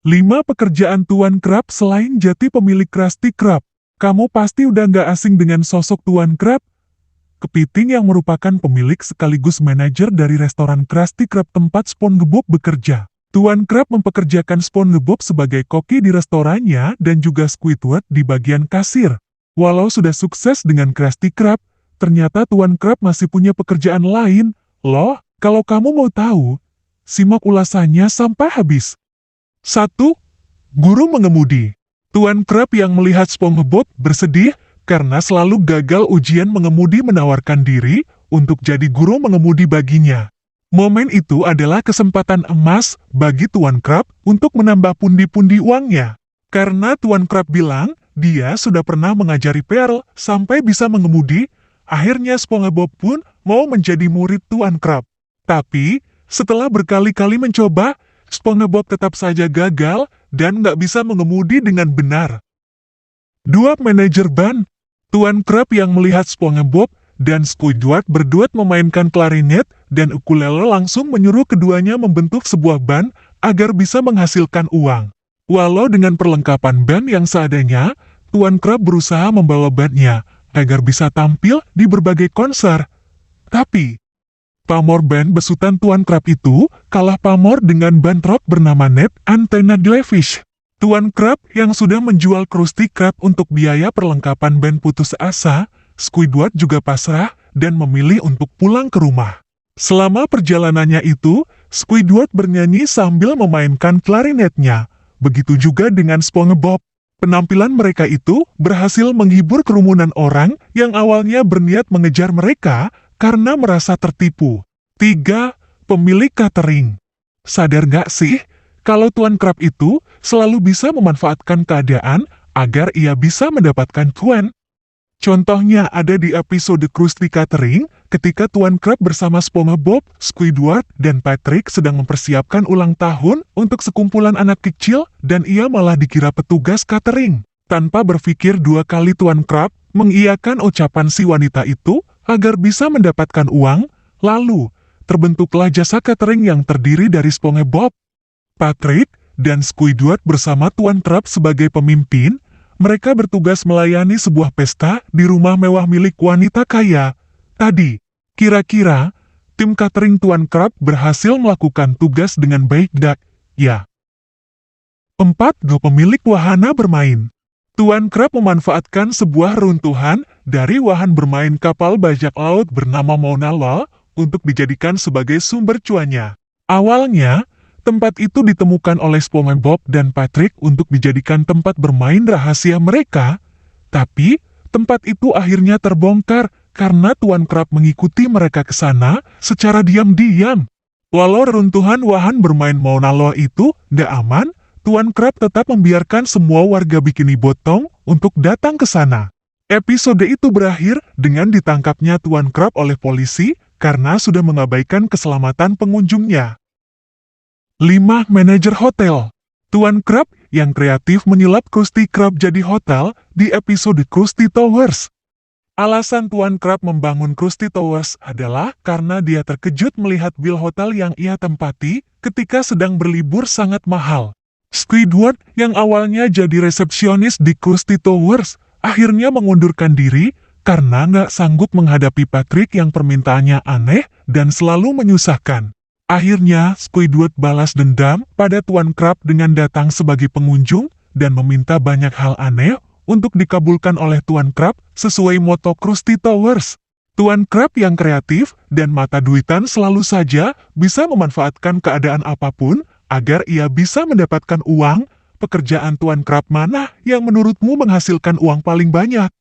5 pekerjaan Tuan Krab selain jadi pemilik Krusty Krab. Kamu pasti udah nggak asing dengan sosok Tuan Krab, kepiting yang merupakan pemilik sekaligus manajer dari restoran Krusty Krab tempat SpongeBob bekerja. Tuan Krab mempekerjakan SpongeBob sebagai koki di restorannya dan juga Squidward di bagian kasir. Walau sudah sukses dengan Krusty Krab, ternyata Tuan Krab masih punya pekerjaan lain. Loh, kalau kamu mau tahu, simak ulasannya sampai habis. 1. Guru mengemudi. Tuan Krab yang melihat SpongeBob bersedih karena selalu gagal ujian mengemudi menawarkan diri untuk jadi guru mengemudi baginya. Momen itu adalah kesempatan emas bagi Tuan Krab untuk menambah pundi-pundi uangnya. Karena Tuan Krab bilang dia sudah pernah mengajari Pearl sampai bisa mengemudi, akhirnya SpongeBob pun mau menjadi murid Tuan Krab. Tapi, setelah berkali-kali mencoba, SpongeBob tetap saja gagal dan nggak bisa mengemudi dengan benar. 2. Manajer ban. Tuan Krab yang melihat SpongeBob dan Squidward berduet memainkan klarinet dan ukulele langsung menyuruh keduanya membentuk sebuah ban agar bisa menghasilkan uang. Walau dengan perlengkapan ban yang seadanya, Tuan Krab berusaha membawa bandnya agar bisa tampil di berbagai konser. Tapi, pamor band besutan Tuan Krab itu kalah pamor dengan band rock bernama Net Antenna Jellyfish. Tuan Krab yang sudah menjual Krusty Krab untuk biaya perlengkapan band putus asa, Squidward juga pasrah dan memilih untuk pulang ke rumah. Selama perjalanannya itu, Squidward bernyanyi sambil memainkan klarinetnya. Begitu juga dengan SpongeBob. Penampilan mereka itu berhasil menghibur kerumunan orang yang awalnya berniat mengejar mereka karena merasa tertipu. 3. Pemilik catering. Sadar nggak sih, kalau Tuan Krab itu selalu bisa memanfaatkan keadaan agar ia bisa mendapatkan cuan? Contohnya ada di episode Krusty Catering ketika Tuan Krab bersama SpongeBob, Squidward, dan Patrick sedang mempersiapkan ulang tahun untuk sekumpulan anak kecil dan ia malah dikira petugas catering. Tanpa berpikir dua kali Tuan Krab mengiyakan ucapan si wanita itu agar bisa mendapatkan uang, lalu terbentuklah jasa catering yang terdiri dari SpongeBob, Patrick, dan Squidward bersama Tuan Krab sebagai pemimpin. Mereka bertugas melayani sebuah pesta di rumah mewah milik wanita kaya. Tadi, kira-kira tim catering Tuan Krab berhasil melakukan tugas dengan baik ya? 4. Pemilik wahana bermain. Tuan Krab memanfaatkan sebuah runtuhan dari wahana bermain kapal bajak laut bernama Mauna Loa untuk dijadikan sebagai sumber cuannya. Awalnya, tempat itu ditemukan oleh SpongeBob dan Patrick untuk dijadikan tempat bermain rahasia mereka, tapi tempat itu akhirnya terbongkar karena Tuan Krab mengikuti mereka ke sana secara diam-diam. Walau reruntuhan wahana bermain Mauna Loa itu nggak aman, Tuan Krab tetap membiarkan semua warga Bikini Bottom untuk datang ke sana. Episode itu berakhir dengan ditangkapnya Tuan Krab oleh polisi karena sudah mengabaikan keselamatan pengunjungnya. 5. Manajer hotel. Tuan Krab yang kreatif menyulap Krusty Krab jadi hotel di episode Krusty Towers. Alasan Tuan Krab membangun Krusty Towers adalah karena dia terkejut melihat bil hotel yang ia tempati ketika sedang berlibur sangat mahal. Squidward yang awalnya jadi resepsionis di Krusty Towers akhirnya mengundurkan diri karena nggak sanggup menghadapi Patrick yang permintaannya aneh dan selalu menyusahkan. Akhirnya, Squidward balas dendam pada Tuan Krab dengan datang sebagai pengunjung dan meminta banyak hal aneh untuk dikabulkan oleh Tuan Krab sesuai moto Krusty Towers. Tuan Krab yang kreatif dan mata duitan selalu saja bisa memanfaatkan keadaan apapun agar ia bisa mendapatkan uang. Pekerjaan Tuan Krab mana yang menurutmu menghasilkan uang paling banyak?